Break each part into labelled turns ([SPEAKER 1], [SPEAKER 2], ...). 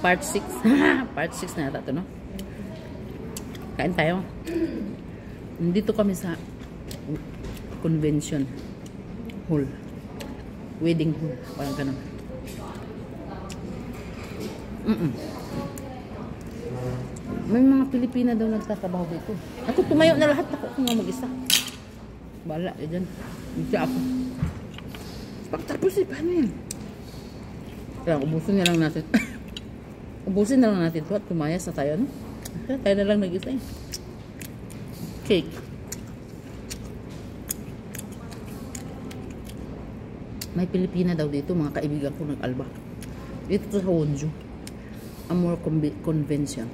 [SPEAKER 1] Part 6. Part 6 na yata ito, no? Kain tayo. Nandito kami sa convention hall. Wedding hall. Parang ganun. May mga Pilipina daw nagtatrabaho dito. Ako tumayo na lahat. Ako nga mag-isa. Bala, dyan. Hindi ako. Pagtapos paano yan? Kaya ubusin na lang natin. Ubusin na lang natin ito at tumayas na tayo, no? Tayo na lang nag-isa eh. Cake. May Pilipina daw dito, mga kaibigan ko nag-alba. Dito sa Wonju. Amor Convention.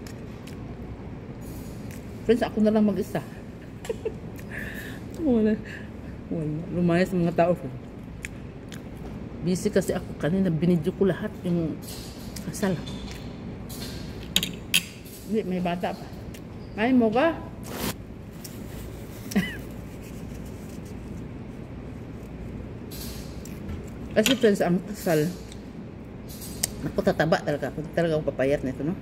[SPEAKER 1] Friends, ako na lang mag-isa. Wala. Lumayas mga tao. Busy kasi ako. Kanina binidyo ko lahat yung kasal. Hindi, may bata pa. Ay, mo ka? Kasi friends, ang kasal, naku, tataba talaga. Talaga ako papayat nito, no?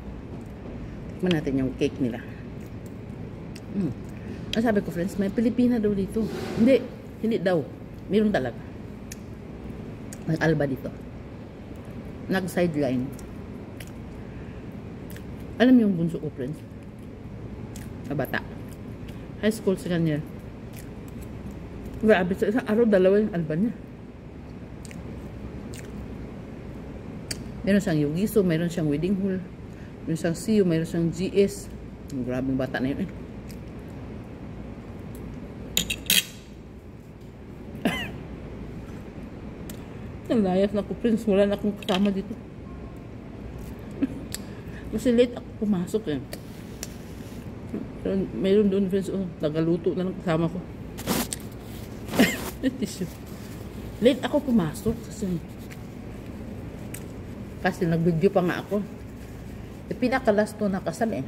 [SPEAKER 1] Tikman natin yung cake nila. Ang sabi ko, friends, may Pilipina daw dito. Hindi daw. Meron talaga. May alba dito. Nag-sideline. Alam yung bunso ko, friends? Na bata. High school sa kanya. Grabe, sa isang araw, dalawa yung alba niya. Meron siyang Yogiso, meron siyang wedding hall, meron siyang CU, meron siyang GS. Grabing bata na yun eh. Nalayas na ako, friends. Wala na akong kasama dito. Kasi late ako pumasok eh. Mayroon doon, friends, nagaluto na ng kasama ko. Tissue. Late ako pumasok kasi nag-video pa nga ako. Pinaka-last to na kasal eh.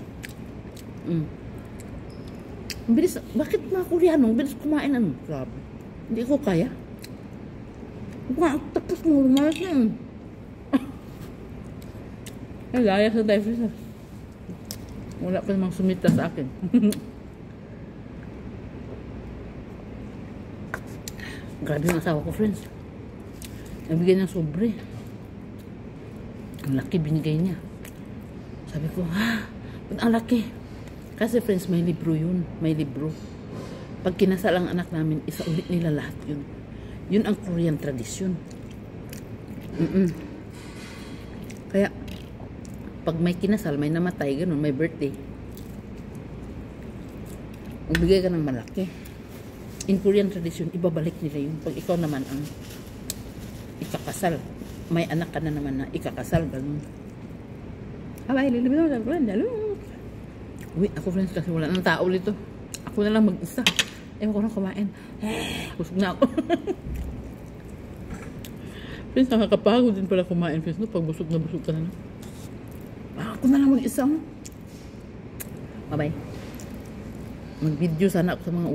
[SPEAKER 1] Bilis, bakit mga Koreano bilis kumain ano? Grabe. Hindi ko kaya. Tapos mo lumayas na yun. Ay, layas na tayo, friends. Wala pa namang sumita sa akin. Grabe yung asawa ko, friends. Nabigay ng sobre. Ang laki binigay niya. Sabi ko, ba't ang laki? Kasi, friends, may libro yun. May libro. Pag kinasal ang anak namin, isa ulit nila lahat yun. Yun ang Korean tradisyon. Kaya, pag may kinasal, may namatay, ganun, may birthday, magbigay ka ng malaki. In Korean tradition, ibabalik nila yun. Pag ikaw naman ang ikakasal, may anak ka na naman na ikakasal, ganun. Uy, ako, friends, kasi wala ng tao dito. Ako na lang mag-isa. Ewan ko na kumain. Busog na ako. Friends, nakakapagod din pala kumain, friends, no? Pag busog ka na. Ako na lang mag-isa. Bye-bye. Mag-video sana ako sa mga